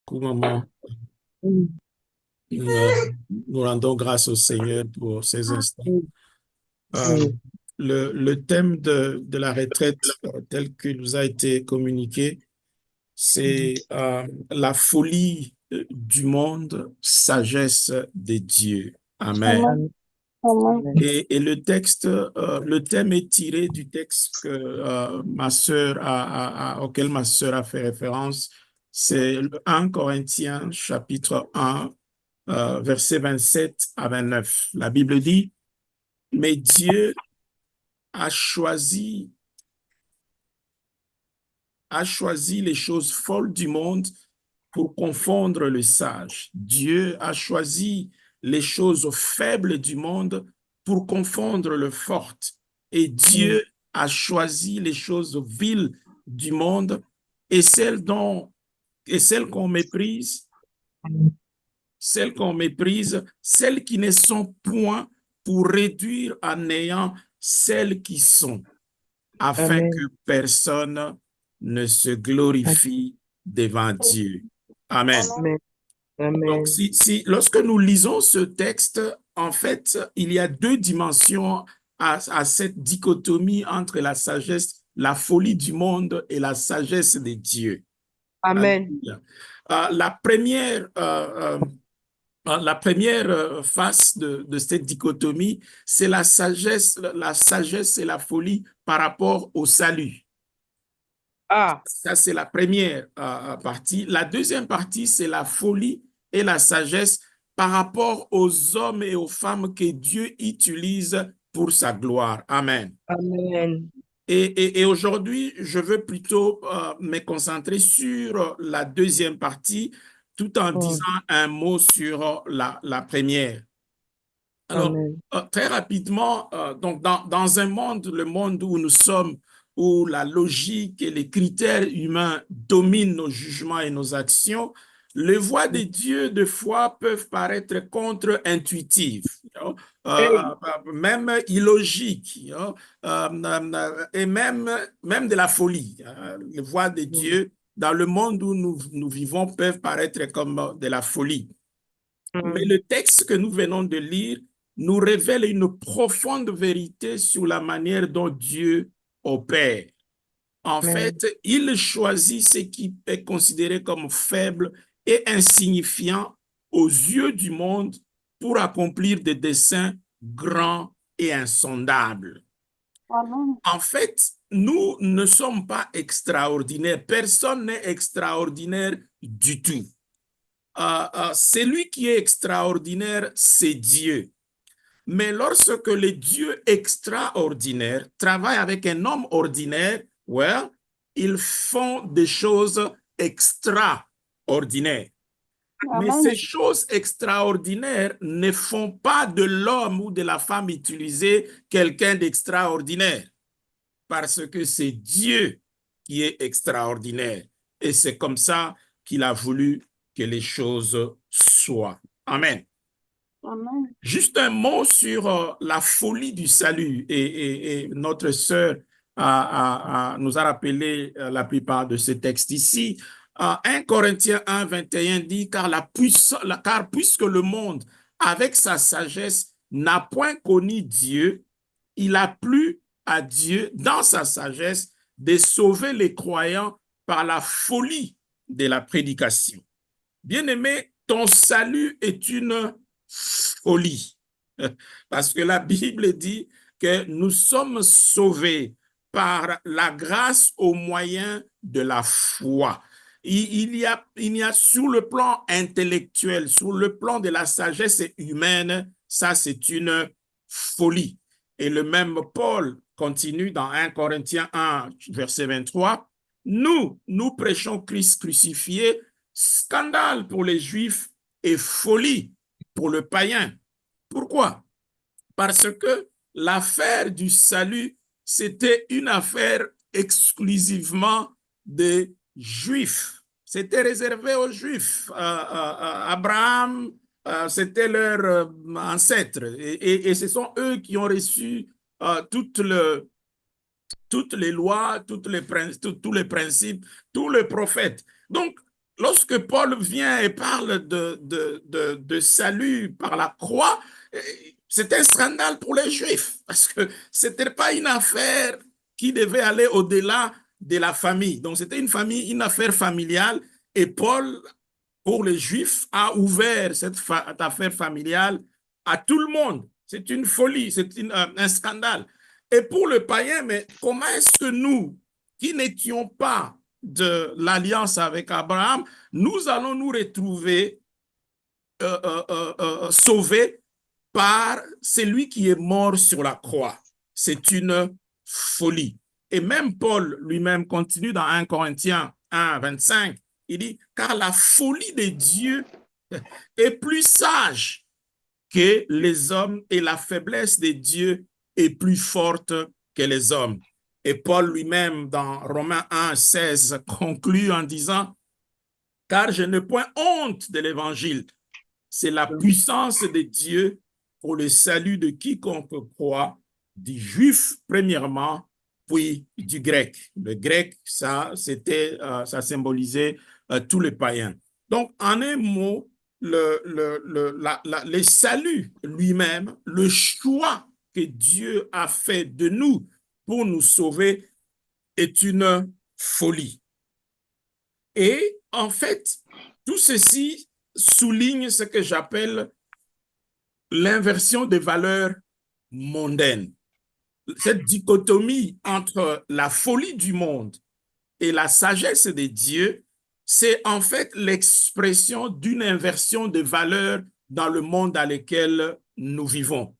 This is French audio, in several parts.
Couramment, Mm, euh, nous rendons grâce au Seigneur pour ces instants. mm, Euh, mm. le thème de la retraite tel qu'il nous a été communiqué, c'est la folie du monde, sagesse des dieux. Amen. Amen. Amen. Amen. Amen. Et le thème est tiré du texte que ma sœur auquel ma sœur a fait référence. C'est le 1 Corinthiens chapitre 1, versets 27 à 29. La Bible dit, mais Dieu a choisi, a choisi les choses folles du monde pour confondre le sage. Dieu a choisi les choses faibles du monde pour confondre le fort. Et Mm, Dieu a choisi les choses viles du monde et celles qu'on méprise, mm. celles qui ne sont point pour réduire à néant celles qui sont, afin que Amen. personne ne se glorifie devant Dieu. Amen. Amen. Amen. Donc, Amen. lorsque nous lisons ce texte, en fait, il y a deux dimensions à cette dichotomie entre la sagesse, la folie du monde et la sagesse de Dieu. Amen. Alléluia. La première face de cette dichotomie, c'est la sagesse et la folie par rapport au salut. Ah, Ça, c'est la première partie. La deuxième partie, c'est la folie et la sagesse par rapport aux hommes et aux femmes que Dieu utilise pour sa gloire. Amen. Amen. Et aujourd'hui, je veux plutôt me concentrer sur la deuxième partie tout en disant Mm, un mot sur la première. Alors, Amen. très rapidement, donc dans un monde, le monde où nous sommes, où la logique et les critères humains dominent nos jugements et nos actions, les voies de Mm. Dieu, de foi, peuvent paraître contre-intuitives, Hey. même illogiques, et même de la folie. Les voies de Mm, Dieu, dans le monde où nous vivons, peuvent paraître comme de la folie. Mais mm. le texte que nous venons de lire nous révèle une profonde vérité sur la manière dont Dieu opère. En Amen. fait, il choisit ce qui est considéré comme faible et insignifiant aux yeux du monde pour accomplir des desseins grands et insondables. Amen. En fait, nous ne sommes pas extraordinaires. Personne n'est extraordinaire du tout. Celui qui est extraordinaire, c'est Dieu. Mais lorsque les dieux extraordinaires travaillent avec un homme ordinaire, ouais, ils font des choses extraordinaires. Mais Amen. ces choses extraordinaires ne font pas de l'homme ou de la femme utilisé quelqu'un d'extraordinaire, parce que c'est Dieu qui est extraordinaire. Et c'est comme ça qu'il a voulu que les choses soient. Amen. Amen. Juste un mot sur la folie du salut. Et notre sœur nous a rappelé la plupart de ces textes ici. 1 Corinthiens 1, 21 dit, car puisque le monde, avec sa sagesse, n'a point connu Dieu, il a plu à Dieu, dans sa sagesse, de sauver les croyants par la folie de la prédication. Bien-aimé, ton salut est une folie. Parce que la Bible dit que nous sommes sauvés par la grâce au moyen de la foi. Il y a sur le plan intellectuel, sur le plan de la sagesse humaine, ça c'est une folie. Et le même Paul continue dans 1 Corinthiens 1, verset 23. Nous prêchons Christ crucifié, scandale pour les Juifs et folie pour le païen. Pourquoi? Parce que l'affaire du salut, c'était une affaire exclusivement des Juifs. C'était réservé aux Juifs. Abraham, c'était leur ancêtre. Et ce sont eux qui ont reçu toutes les lois, tous les principes, tous les prophètes. Donc, lorsque Paul vient et parle de salut par la croix, c'est un scandale pour les Juifs parce que ce n'était pas une affaire qui devait aller au-delà de la famille. Donc, c'était une affaire familiale et Paul, pour les Juifs, a ouvert cette affaire familiale à tout le monde. C'est une folie, c'est un scandale. Et pour le païen, mais comment est-ce que nous, qui n'étions pas de l'alliance avec Abraham, nous allons nous retrouver sauvés par celui qui est mort sur la croix? C'est une folie. Et même Paul lui-même continue dans 1 Corinthiens 1, 25. Il dit, car la folie de Dieu est plus sage que les hommes et la faiblesse de Dieu est plus forte que les hommes. Et Paul lui-même, dans Romains 1, 16, conclut en disant, car je n'ai point honte de l'évangile. C'est la puissance de Dieu pour le salut de quiconque croit, du juif premièrement, puis du grec. Le grec, ça symbolisait tous les païens. Donc, en un mot, le salut lui-même, le choix que Dieu a fait de nous pour nous sauver est une folie. Et en fait, tout ceci souligne ce que j'appelle l'inversion des valeurs mondaines. Cette dichotomie entre la folie du monde et la sagesse de Dieu, c'est en fait l'expression d'une inversion de valeurs dans le monde dans lequel nous vivons.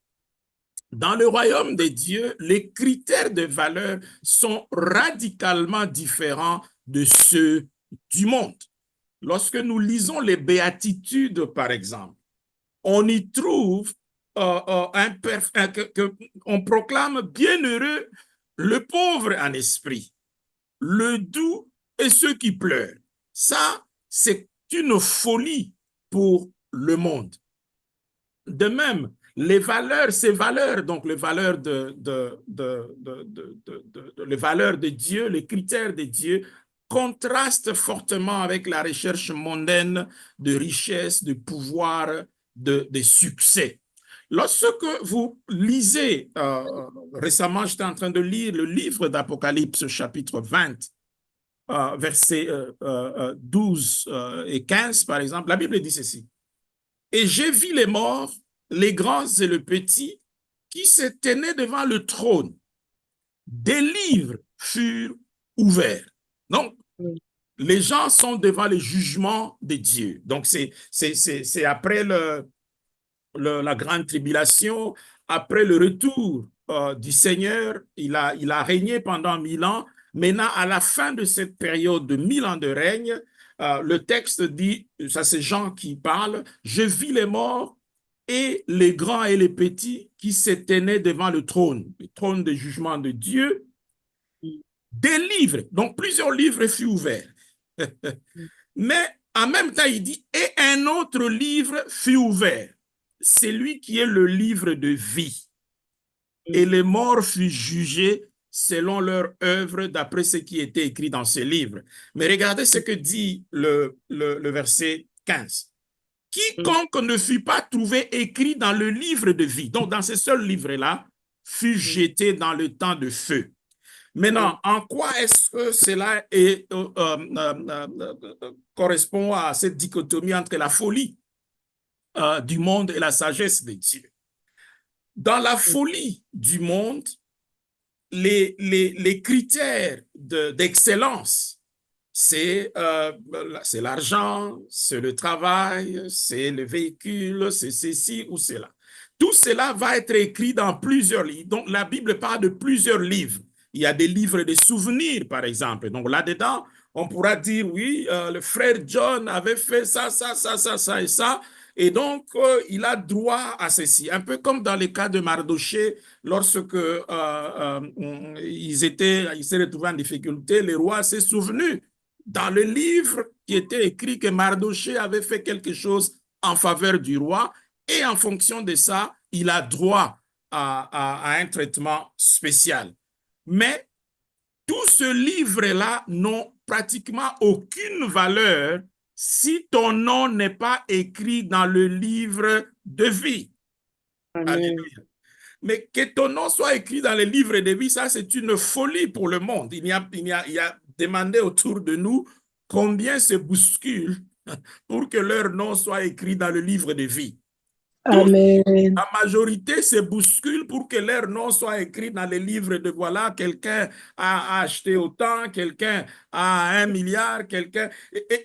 Dans le royaume de Dieu, les critères de valeur sont radicalement différents de ceux du monde. Lorsque nous lisons les béatitudes, par exemple, on y trouve on proclame bienheureux le pauvre en esprit, le doux et ceux qui pleurent. Ça, c'est une folie pour le monde. De même, les valeurs, ces valeurs, donc les valeurs les valeurs de Dieu, les critères de Dieu, contrastent fortement avec la recherche mondaine de richesse, de pouvoir, de succès. Lorsque vous lisez, récemment j'étais en train de lire le livre d'Apocalypse chapitre 20, versets 12 et 15 par exemple, la Bible dit ceci. Et j'ai vu les morts, les grands et les petits, qui se tenaient devant le trône. Des livres furent ouverts. Donc, les gens sont devant le jugement de Dieu. Donc, c'est après la grande tribulation, après le retour du Seigneur, il a régné pendant 1000 ans. Maintenant, à la fin de cette période de 1000 ans de règne, le texte dit, ça c'est Jean qui parle, je vis les morts et les grands et les petits qui se tenaient devant le trône de jugement de Dieu. Des livres, donc plusieurs livres furent ouverts. Mais en même temps, il dit, et un autre livre fut ouvert. C'est lui qui est le livre de vie. Et les morts furent jugés selon leur œuvre, d'après ce qui était écrit dans ce livre. Mais regardez ce que dit le verset 15. Quiconque ne fut pas trouvé écrit dans le livre de vie, donc dans ce seul livre-là, fut jeté dans le temps de feu. Maintenant, en quoi est-ce que cela correspond à cette dichotomie entre la folie du monde et la sagesse de Dieu? Dans la folie du monde, les critères d'excellence, c'est l'argent, c'est le travail, c'est le véhicule, c'est ceci ou cela. Tout cela va être écrit dans plusieurs livres. Donc, la Bible parle de plusieurs livres. Il y a des livres de souvenirs, par exemple. Donc, là-dedans, on pourra dire, oui, le frère John avait fait ça, ça, ça, ça, ça et ça. Et donc, il a droit à ceci. Un peu comme dans le cas de Mardoché, lorsque il s'est retrouvé en difficulté, le roi s'est souvenu dans le livre qui était écrit que Mardoché avait fait quelque chose en faveur du roi et en fonction de ça, il a droit à un traitement spécial. Mais tout ce livre-là n'ont pratiquement aucune valeur si ton nom n'est pas écrit dans le livre de vie. Amen. Alléluia. Mais que ton nom soit écrit dans le livre de vie, ça c'est une folie pour le monde. Il y a demandé autour de nous combien se bousculent pour que leur nom soit écrit dans le livre de vie. Amen. La majorité se bouscule pour que leur nom soit écrit dans les livres de voilà, quelqu'un a acheté autant, quelqu'un a 1 milliard, quelqu'un.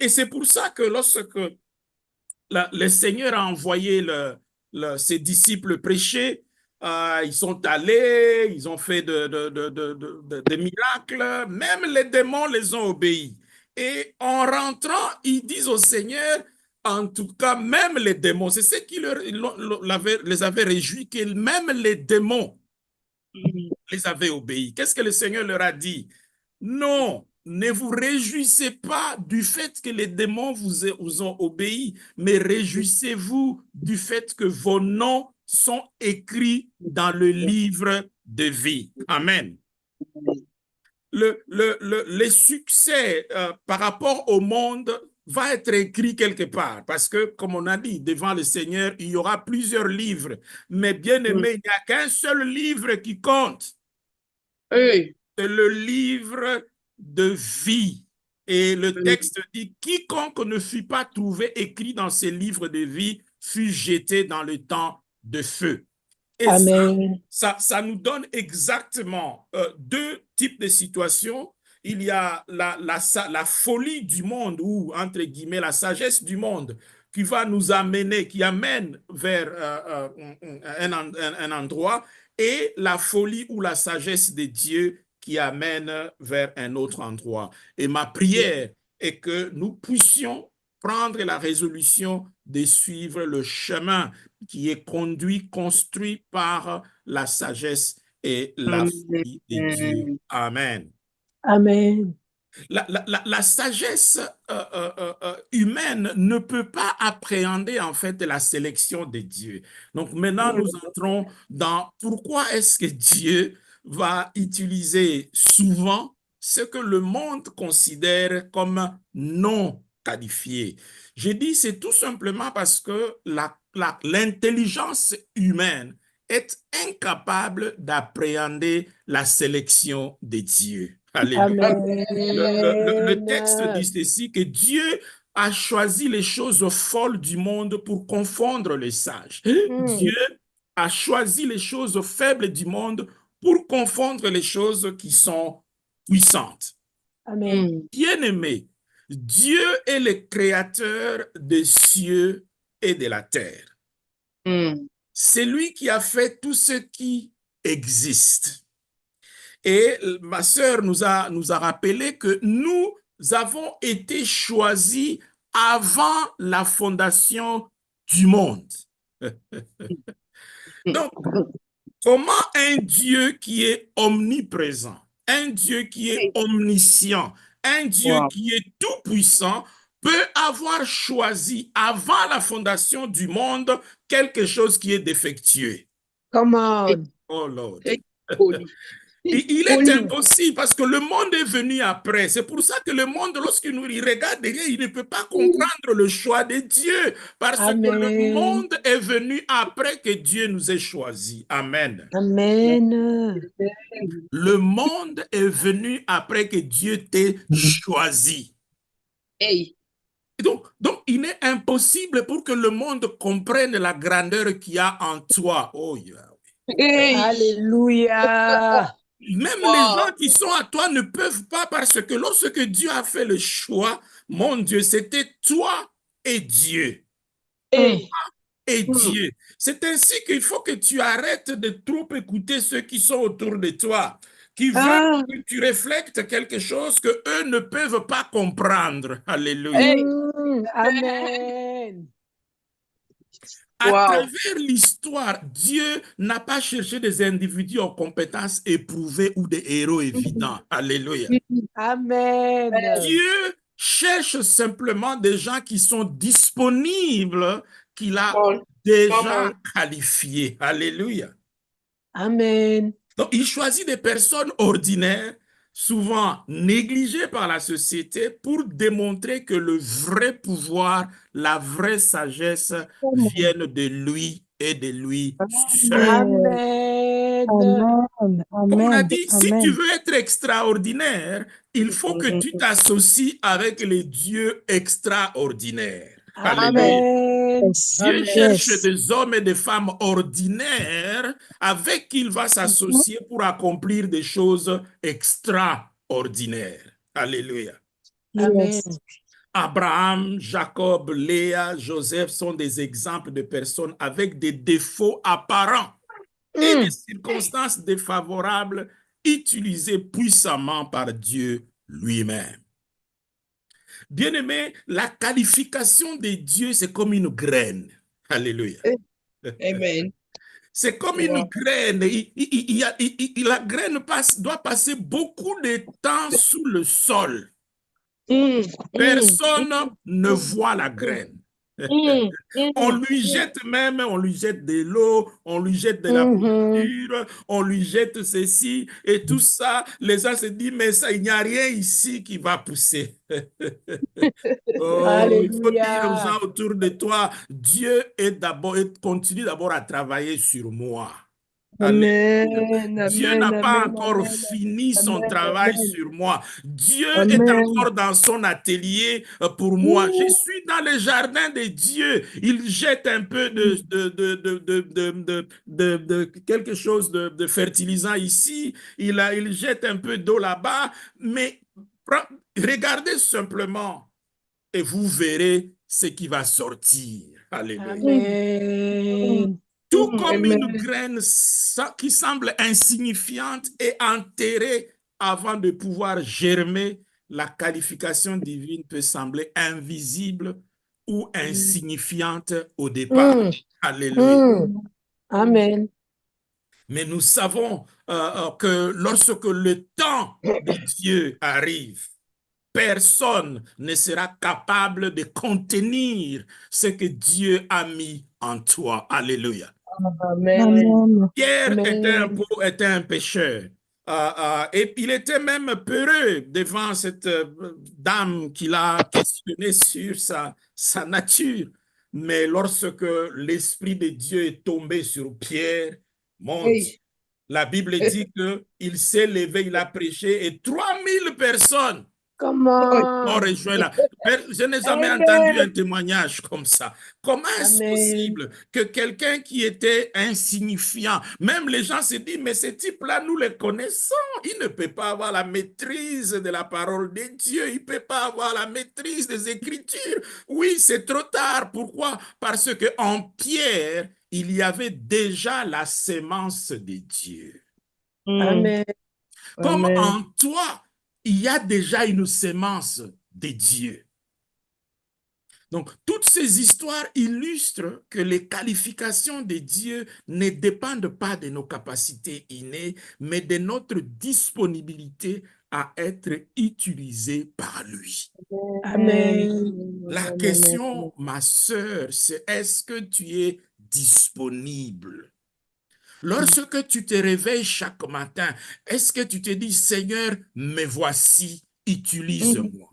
Et c'est pour ça que lorsque le Seigneur a envoyé ses disciples prêcher, ils sont allés, ils ont fait des miracles, même les démons les ont obéis. Et en rentrant, ils disent au Seigneur, en tout cas, même les démons, c'est ce qui les avait réjouis, que même les démons les avaient obéis. Qu'est-ce que le Seigneur leur a dit? Non, ne vous réjouissez pas du fait que les démons vous ont obéi, mais réjouissez-vous du fait que vos noms sont écrits dans le livre de vie. Amen. Le succès par rapport au monde va être écrit quelque part parce que, comme on a dit, devant le Seigneur, il y aura plusieurs livres. Mais bien aimé, il n'y a qu'un seul livre qui compte. Hey. C'est le livre de vie. Et le texte dit, quiconque ne fut pas trouvé écrit dans ces livres de vie fut jeté dans le temps de feu. Et Amen. ça nous donne exactement deux types de situations. Il y a la folie du monde ou, entre guillemets, la sagesse du monde qui va nous amener, qui amène vers un endroit, et la folie ou la sagesse de Dieu qui amène vers un autre endroit. Et ma prière est que nous puissions prendre la résolution de suivre le chemin qui est construit par la sagesse et la folie de Dieu. Amen. Amen. La sagesse humaine ne peut pas appréhender en fait la sélection de Dieu. Donc maintenant, nous entrons dans pourquoi est-ce que Dieu va utiliser souvent ce que le monde considère comme non qualifié. Je dis c'est tout simplement parce que l'intelligence humaine est incapable d'appréhender la sélection de Dieu. Alléluia. Amen. Le texte dit ceci, que Dieu a choisi les choses folles du monde pour confondre les sages. Dieu a choisi les choses faibles du monde pour confondre les choses qui sont puissantes. Amen. Bien-aimé, Dieu est le créateur des cieux et de la terre. C'est lui qui a fait tout ce qui existe. Et ma sœur nous a rappelé que nous avons été choisis avant la fondation du monde. Donc, comment un Dieu qui est omniprésent, un Dieu qui est omniscient, un Dieu qui est tout-puissant peut avoir choisi avant la fondation du monde quelque chose qui est défectueux? Come on. Oh Lord. Il est impossible parce que le monde est venu après. C'est pour ça que le monde, lorsqu'il nous regarde derrière, il ne peut pas comprendre le choix de Dieu. Parce que le monde est venu après que Dieu nous ait choisis. Amen. Amen. Le monde est venu après que Dieu t'ait choisi. Hey. Donc, il est impossible pour que le monde comprenne la grandeur qu'il y a en toi. Oh, yeah. Hey. Alléluia. Même les gens qui sont à toi ne peuvent pas parce que lorsque Dieu a fait le choix, mon Dieu, c'était toi et Dieu. Hey. Et Dieu. C'est ainsi qu'il faut que tu arrêtes de trop écouter ceux qui sont autour de toi, qui veulent que tu reflètes quelque chose que eux ne peuvent pas comprendre. Alléluia. Hey. Amen. À travers l'histoire, Dieu n'a pas cherché des individus aux compétences éprouvées ou des héros évidents. Alléluia. Amen. Dieu cherche simplement des gens qui sont disponibles, qu'il a déjà qualifiés. Alléluia. Amen. Donc, il choisit des personnes ordinaires souvent négligé par la société pour démontrer que le vrai pouvoir, la vraie sagesse viennent de lui et de lui seul. Amen. Amen. Comme on a Amen. dit, si tu veux être extraordinaire, il faut que tu t'associes avec les dieux extraordinaires. Alléluia. Amen. Yes. Dieu Amen. cherche Yes. des hommes et des femmes ordinaires avec qui il va s'associer pour accomplir des choses extraordinaires. Alléluia. Amen. Yes. Abraham, Jacob, Léa, Joseph sont des exemples de personnes avec des défauts apparents et des circonstances défavorables utilisées puissamment par Dieu lui-même. Bien-aimé, la qualification de Dieu, c'est comme une graine. Alléluia. Amen. C'est comme une Wow. graine. La graine doit passer beaucoup de temps sous le sol. Personne ne voit la graine. On lui jette de l'eau, on lui jette de la pourriture, on lui jette ceci et tout ça. Les gens se disent, mais ça, il n'y a rien ici qui va pousser. Oh, il faut dire aux Alléluia. gens autour de toi, Dieu continue d'abord à travailler sur moi. Alléluia. Amen. Dieu Amen. n'a pas Amen. encore Amen. fini son Amen. travail Amen. sur moi. Dieu est Amen. encore dans son atelier pour moi. Je suis dans le jardin de Dieu. Il jette un peu de quelque chose de fertilisant ici. Il jette un peu d'eau là-bas. Mais regardez simplement et vous verrez ce qui va sortir. Alléluia. Amen. Tout comme Amen. une graine qui semble insignifiante et enterrée avant de pouvoir germer, la qualification divine peut sembler invisible ou insignifiante au départ. Alléluia. Amen. Mais nous savons que lorsque le temps de Dieu arrive, personne ne sera capable de contenir ce que Dieu a mis en toi. Alléluia. Amen. Amen. Pierre Amen. était un pécheur. Et il était même peureux devant cette dame qui l'a questionné sur sa nature. Mais lorsque l'Esprit de Dieu est tombé sur Pierre, mon Dieu, Hey. la Bible dit qu'il s'est levé, il a prêché et 3000 personnes Come ont on. rejoint là. Je n'ai jamais entendu un Amen. témoignage comme ça. Comment est-ce Amen. possible que quelqu'un qui était insignifiant, même les gens se disent, mais ce type-là, nous le connaissons, il ne peut pas avoir la maîtrise de la parole de Dieu, il ne peut pas avoir la maîtrise des Écritures. Oui, c'est trop tard. Pourquoi? Parce que en Pierre, il y avait déjà la sémence de Dieu. Amen. Comme Amen. en toi, il y a déjà une sémence de Dieu. Donc, toutes ces histoires illustrent que les qualifications de Dieu ne dépendent pas de nos capacités innées, mais de notre disponibilité à être utilisés par lui. Amen. La question, ma sœur, c'est est-ce que tu es disponible? Lorsque tu te réveilles chaque matin, est-ce que tu te dis, Seigneur, me voici, utilise-moi.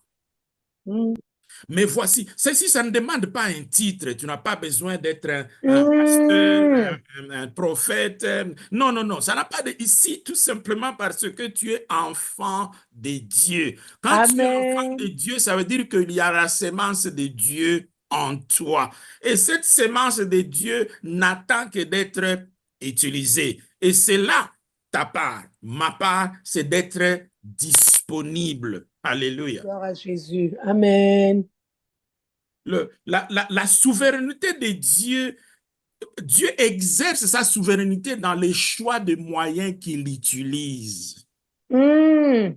Mais voici, ceci, ça ne demande pas un titre. Tu n'as pas besoin d'être un pasteur, un prophète. Non, non, non. Ça n'a pas de ici, tout simplement parce que tu es enfant de Dieu. Quand tu es enfant de Amen. Dieu, ça veut dire qu'il y a la sémence de Dieu en toi. Et cette sémence de Dieu n'attend que d'être utilisée. Et c'est là ta part. Ma part, c'est d'être disponible. Alléluia. Gloire à Jésus. Amen. La souveraineté de Dieu, Dieu exerce sa souveraineté dans les choix de moyens qu'il utilise. Je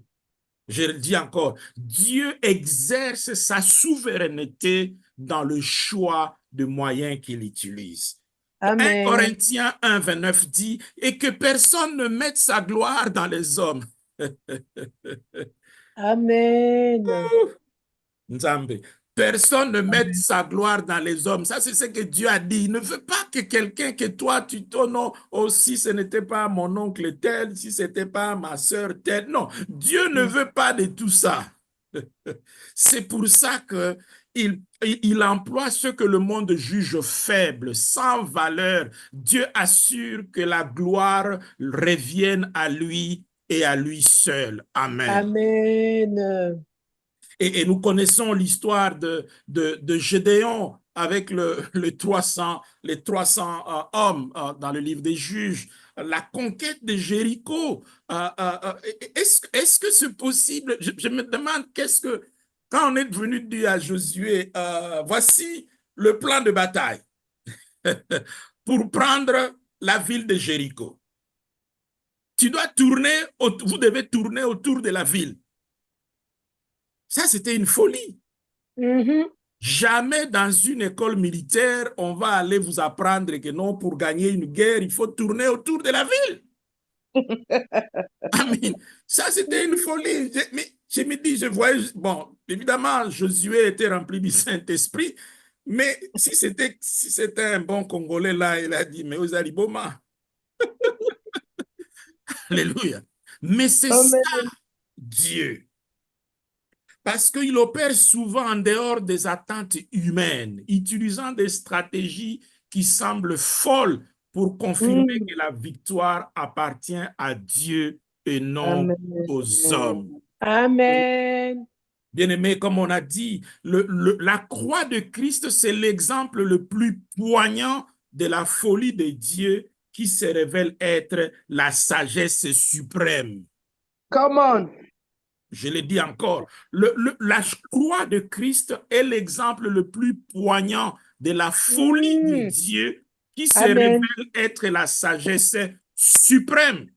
le dis encore, Dieu exerce sa souveraineté dans le choix de moyens qu'il utilise. 1 Amen. Corinthiens 1, 29 dit, et que personne ne mette sa gloire dans les hommes. Amen. Nzambe. Personne ne mette sa gloire dans les hommes. Ça, c'est ce que Dieu a dit. Il ne veut pas que quelqu'un, que toi, tu t'honores. Oh, si ce n'était pas mon oncle tel, si ce n'était pas ma soeur telle. Non, Dieu ne veut pas de tout ça. C'est pour ça que il emploie ce que le monde juge faible, sans valeur. Dieu assure que la gloire revienne à lui et à lui seul. Amen. Amen. Et nous connaissons l'histoire de Gédéon avec les 300 hommes dans le livre des Juges, la conquête de Jéricho. Est-ce que c'est possible? Je me demande quand on est venu dire à Josué, voici le plan de bataille pour prendre la ville de Jéricho. Vous devez tourner autour de la ville. Ça, c'était une folie. Jamais dans une école militaire, on va aller vous apprendre que non, pour gagner une guerre, il faut tourner autour de la ville. Amen. Ça, c'était une folie. Mais je me dis, je voyais, bon, évidemment, Josué était rempli du Saint-Esprit, mais si c'était un bon Congolais là, il a dit, mais aux Aliboma. Alléluia. Mais c'est ça, Dieu. Parce qu'il opère souvent en dehors des attentes humaines, utilisant des stratégies qui semblent folles pour confirmer que la victoire appartient à Dieu et non aux hommes. Amen. Bien-aimé, comme on a dit, la croix de Christ, c'est l'exemple le plus poignant de la folie de Dieu qui se révèle être la sagesse suprême. Come on. Je le dis encore, la croix de Christ est l'exemple le plus poignant de la folie de Dieu qui se révèle être la sagesse suprême.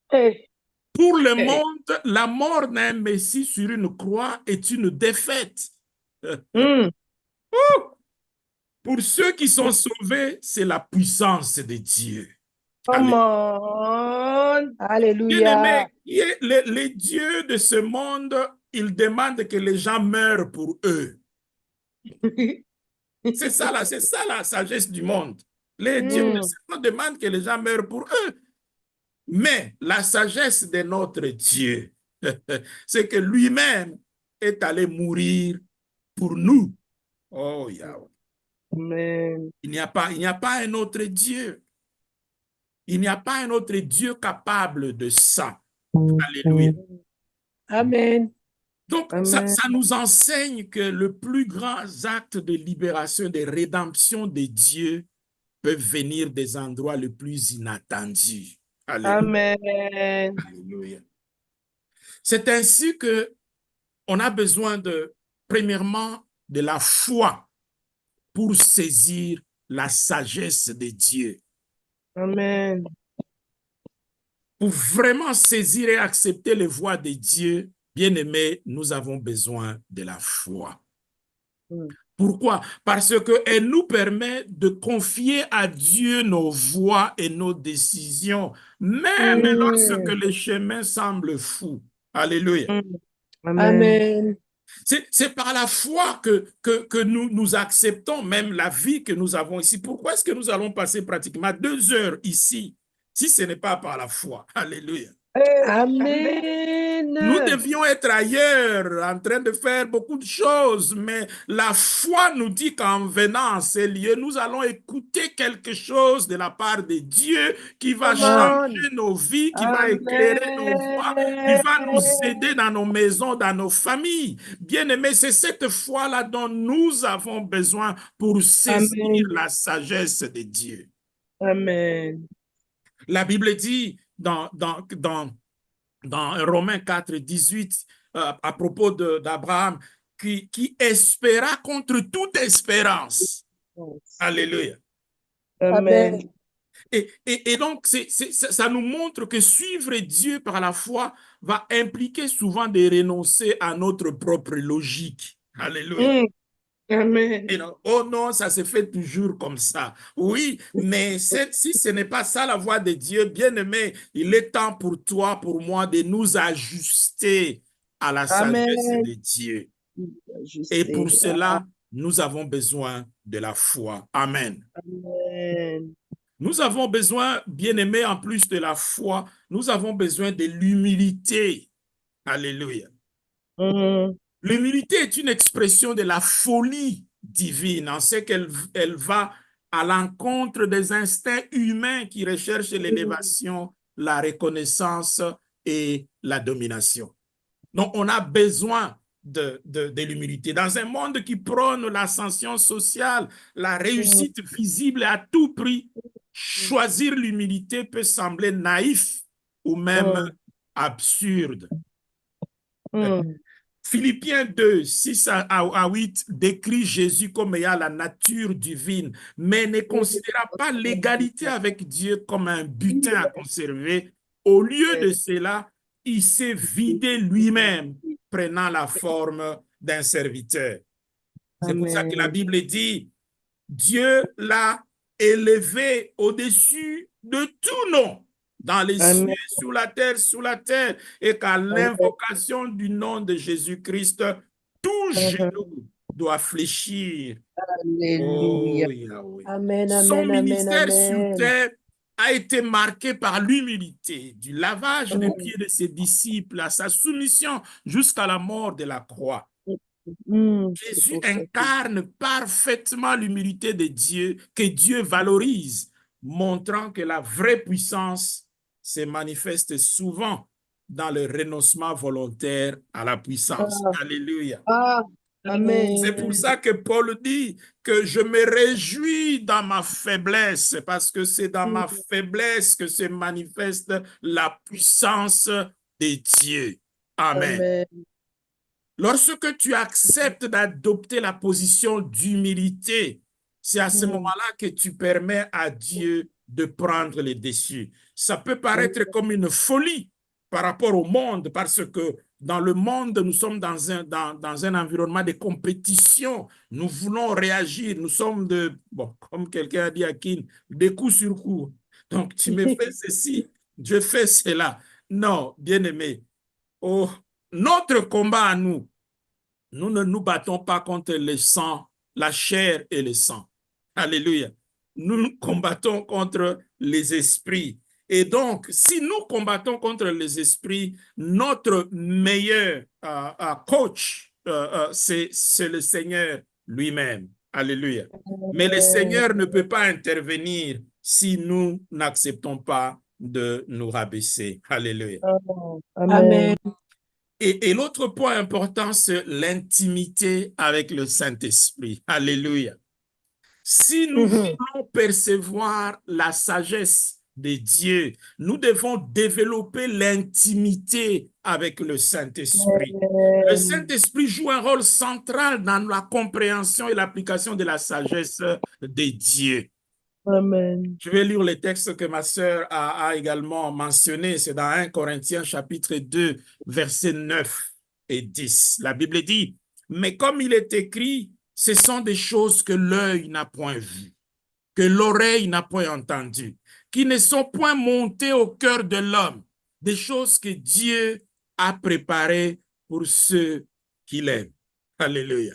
Pour le monde, la mort d'un Messie sur une croix est une défaite. Pour ceux qui sont sauvés, c'est la puissance de Dieu. Come on. Alléluia. Les dieux de ce monde, ils demandent que les gens meurent pour eux. C'est ça la sagesse du monde. Les dieux de ce monde demandent que les gens meurent pour eux. Mais la sagesse de notre Dieu, c'est que lui-même est allé mourir pour nous. Oh, Yahweh. Amen. Il n'y a pas un autre Dieu. Il n'y a pas un autre Dieu capable de ça. Alléluia. Amen. Donc, ça nous enseigne que le plus grand acte de libération, de rédemption de Dieu peuvent venir des endroits les plus inattendus. Alléluia. Amen. Alléluia. C'est ainsi que on a besoin premièrement, de la foi pour saisir la sagesse de Dieu. Amen. Pour vraiment saisir et accepter les voies de Dieu, bien-aimés, nous avons besoin de la foi. Pourquoi? Parce qu'elle nous permet de confier à Dieu nos voies et nos décisions, même lorsque les chemins semblent fous. Alléluia. Amen. C'est par la foi que nous acceptons même la vie que nous avons ici. Pourquoi est-ce que nous allons passer pratiquement 2 heures ici si ce n'est pas par la foi? Alléluia. Amen. Nous devions être ailleurs, en train de faire beaucoup de choses, mais la foi nous dit qu'en venant en ces lieux, nous allons écouter quelque chose de la part de Dieu qui va changer nos vies, qui va éclairer nos voies, qui va nous aider dans nos maisons, dans nos familles. Bien-aimés, c'est cette foi-là dont nous avons besoin pour saisir la sagesse de Dieu. Amen. La Bible dit dans Romains 4, 18, à propos d'Abraham, qui espéra contre toute espérance. Alléluia. Amen. Et donc, ça nous montre que suivre Dieu par la foi va impliquer souvent de renoncer à notre propre logique. Alléluia. Amen. Oh non, ça se fait toujours comme ça. Oui, mais si ce n'est pas ça la voie de Dieu, bien-aimé, il est temps pour toi, pour moi, de nous ajuster à la sagesse de Dieu. Et pour cela, nous avons besoin de la foi. Amen. Amen. Nous avons besoin, bien-aimés, en plus de la foi, nous avons besoin de l'humilité. Alléluia. L'humilité est une expression de la folie divine, en ce qu'elle va à l'encontre des instincts humains qui recherchent l'élévation, la reconnaissance et la domination. Donc, on a besoin de l'humilité. Dans un monde qui prône l'ascension sociale, la réussite visible à tout prix, choisir l'humilité peut sembler naïf ou même absurde. Philippiens 2, 6 à 8 décrit Jésus comme ayant la nature divine, mais ne considéra pas l'égalité avec Dieu comme un butin à conserver. Au lieu de cela, il s'est vidé lui-même, prenant la forme d'un serviteur. C'est pour ça que la Bible dit, Dieu l'a élevé au-dessus de tout nom, dans les cieux, sous la terre, et qu'à l'invocation du nom de Jésus-Christ, tout genou doit fléchir. Alléluia. Oh, Yahweh. Amen, Son amen, amen, ministère sur amen. terre a été marqué par l'humilité, du lavage des pieds de ses disciples à sa soumission jusqu'à la mort de la croix. Jésus incarne parfaitement l'humilité de Dieu, que Dieu valorise, montrant que la vraie puissance se manifeste souvent dans le renoncement volontaire à la puissance. Alléluia. Amen. C'est pour ça que Paul dit que je me réjouis dans ma faiblesse, parce que c'est dans ma faiblesse que se manifeste la puissance de Dieu. Amen. Amen. Lorsque tu acceptes d'adopter la position d'humilité, c'est à ce moment-là que tu permets à Dieu de prendre les dessus. Ça peut paraître comme une folie par rapport au monde, parce que dans le monde, nous sommes dans un environnement de compétition. Nous voulons réagir. Nous sommes comme quelqu'un a dit à Kin, des coups sur coups. Donc, tu me fais ceci, je fais cela. Non, bien-aimé. Oh, notre combat à nous ne nous battons pas contre le sang, la chair et le sang. Alléluia. Nous combattons contre les esprits. Et donc, si nous combattons contre les esprits, notre meilleur coach, c'est le Seigneur lui-même. Alléluia. Mais le Seigneur ne peut pas intervenir si nous n'acceptons pas de nous rabaisser. Alléluia. Amen. Et l'autre point important, c'est l'intimité avec le Saint-Esprit. Alléluia. Si nous voulons percevoir la sagesse de Dieu, nous devons développer l'intimité avec le Saint-Esprit. Le Saint-Esprit joue un rôle central dans la compréhension et l'application de la sagesse de Dieu. Amen. Je vais lire les textes que ma sœur a également mentionnés. C'est dans 1 Corinthiens chapitre 2, versets 9 et 10. La Bible dit, « Mais comme il est écrit, ce sont des choses que l'œil n'a point vues, que l'oreille n'a point entendues, qui ne sont point montées au cœur de l'homme, des choses que Dieu a préparées pour ceux qui l'aiment. » Alléluia.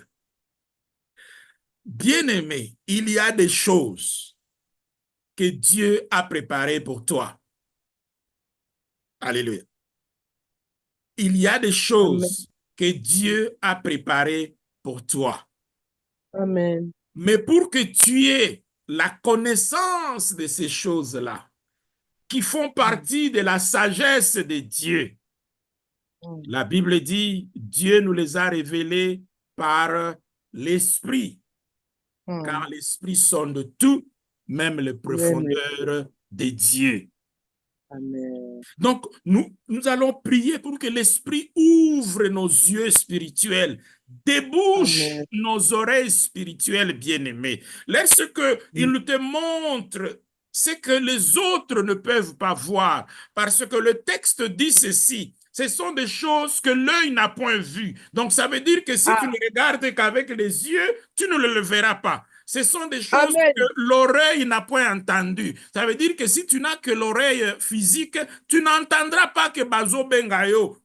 Bien-aimé, il y a des choses que Dieu a préparées pour toi. Alléluia. Il y a des choses que Dieu a préparées pour toi. Amen. Mais pour que tu aies la connaissance de ces choses-là, qui font partie de la sagesse de Dieu, la Bible dit, Dieu nous les a révélées par l'Esprit, car l'Esprit sonde tout, même les profondeurs de Dieu. Amen. Donc, nous allons prier pour que l'Esprit ouvre nos yeux spirituels, débouche nos oreilles spirituelles, bien-aimés. Lorsqu'il te montre ce que les autres ne peuvent pas voir, parce que le texte dit ceci, ce sont des choses que l'œil n'a point vues. Donc, ça veut dire que si tu ne regardes qu'avec les yeux, tu ne le verras pas. Ce sont des choses Amen. que l'oreille n'a point entendues. Ça veut dire que si tu n'as que l'oreille physique, tu n'entendras pas que Bazo Bengayo.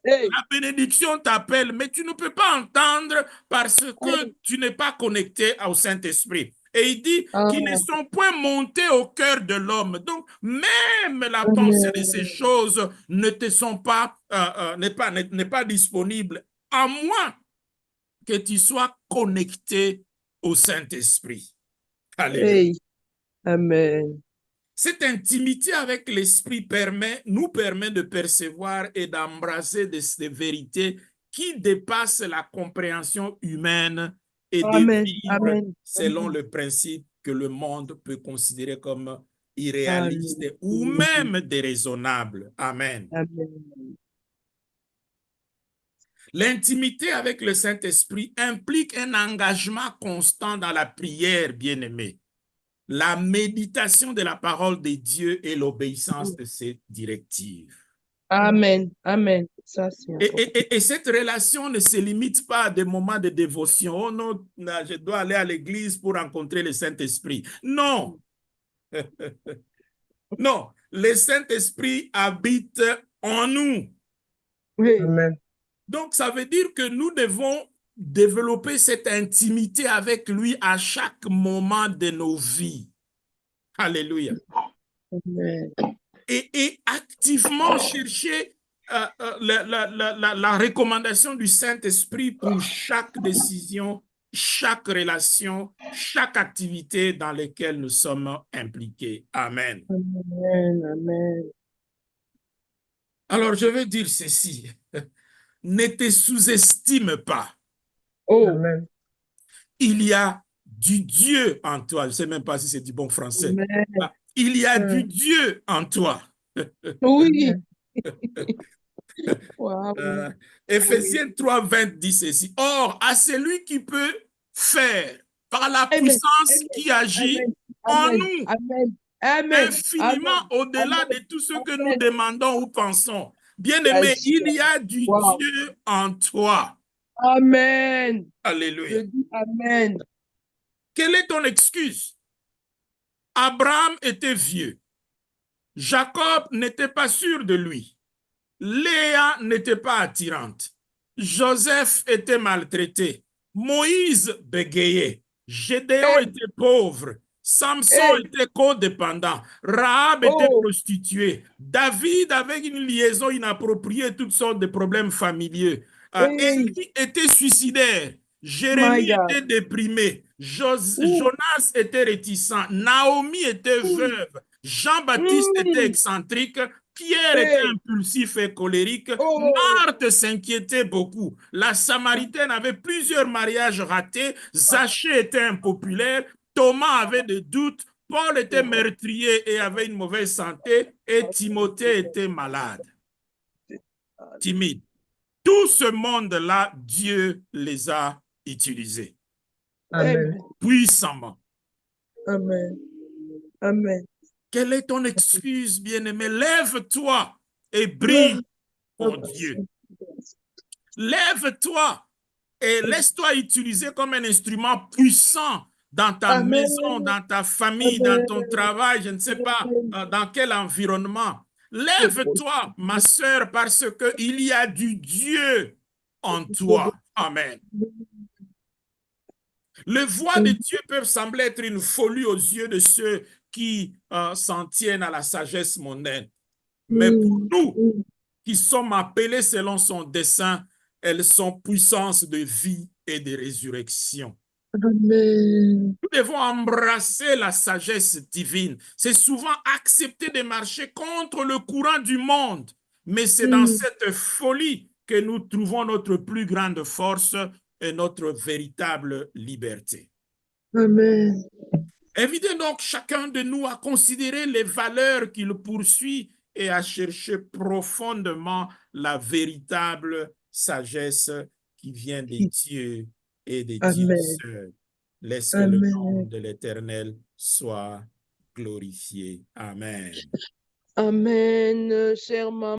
Hey. La bénédiction t'appelle, mais tu ne peux pas entendre parce que Hey. tu n'es pas connecté au Saint-Esprit. Et il dit qu'ils ne Ah. sont point montés au cœur de l'homme. Donc, même la Amen. pensée de ces choses ne te sont pas, n'est pas disponible, à moins que tu sois connecté au Saint-Esprit. Alléluia. Hey. Amen. Cette intimité avec l'Esprit nous permet de percevoir et d'embrasser des vérités qui dépassent la compréhension humaine et de Amen. vivre Amen. selon Amen. le principe que le monde peut considérer comme irréaliste Amen. ou même déraisonnable. Amen. Amen. L'intimité avec le Saint-Esprit implique un engagement constant dans la prière, bien-aimé, la méditation de la parole de Dieu et l'obéissance de ses directives. Amen. Amen. Ça, c'est important. Et cette relation ne se limite pas à des moments de dévotion. Oh non, je dois aller à l'église pour rencontrer le Saint-Esprit. Non. Non, le Saint-Esprit habite en nous. Oui. Amen. Donc, ça veut dire que nous devons développer cette intimité avec lui à chaque moment de nos vies. Alléluia. Amen. Et activement chercher la recommandation du Saint-Esprit pour chaque décision, chaque relation, chaque activité dans laquelle nous sommes impliqués. Amen. Amen. Amen. Alors, je veux dire ceci. Ne te sous-estime pas. Oh. Amen. Il y a du Dieu en toi. Je ne sais même pas si c'est du bon français. Amen. Il y a du Dieu en toi. Oui. Wow. Éphésiens 3, 20 dit ceci. Or, à celui qui peut faire par la Amen. puissance Amen. qui agit Amen. en Amen. nous, Amen. Amen. infiniment au-delà de tout ce que nous Amen. demandons ou pensons. Bien-aimé, il y a du Wow. Dieu en toi. Amen. Je Alléluia. dis Amen. Quelle est ton excuse? Abraham était vieux. Jacob n'était pas sûr de lui. Léa n'était pas attirante. Joseph était maltraité. Moïse bégayait. Gédéon Hey. était pauvre. Samson Hey. était codépendant. Rahab était Oh. prostituée. David avait une liaison inappropriée, toutes sortes de problèmes familiaux. Hey. Élie était suicidaire. My Jérémie God. était déprimé. Ouh. Jonas était réticent. Naomi était veuve. Jean-Baptiste était excentrique. Pierre était Hey. impulsif et colérique. Oh. Marthe s'inquiétait beaucoup. La Samaritaine avait plusieurs mariages ratés. Zachée était impopulaire. Thomas avait des doutes. Paul était meurtrier et avait une mauvaise santé. Et Timothée était malade, timide. Tout ce monde-là, Dieu les a utilisés Amen. puissamment. Amen. Amen. Quelle est ton excuse, bien-aimé? Lève-toi et brille pour Dieu. Lève-toi et laisse-toi utiliser comme un instrument puissant dans ta Amen. maison, dans ta famille, dans ton travail, je ne sais pas dans quel environnement. Lève-toi, ma sœur, parce qu'il y a du Dieu en toi. Amen. Les voix de Dieu peuvent sembler être une folie aux yeux de ceux qui s'en tiennent à la sagesse mondaine. Mais pour nous, qui sommes appelés selon son dessein, elles sont puissance de vie et de résurrection. Amen. Nous devons embrasser la sagesse divine. C'est souvent accepter de marcher contre le courant du monde, mais c'est dans cette folie que nous trouvons notre plus grande force et notre véritable liberté. Amen. Invitez donc chacun de nous à considérer les valeurs qu'il poursuit et à chercher profondément la véritable sagesse qui vient des dieux et des dieux seuls. Laisse que le nom de l'Éternel soit glorifié. Amen. Amen, chère maman.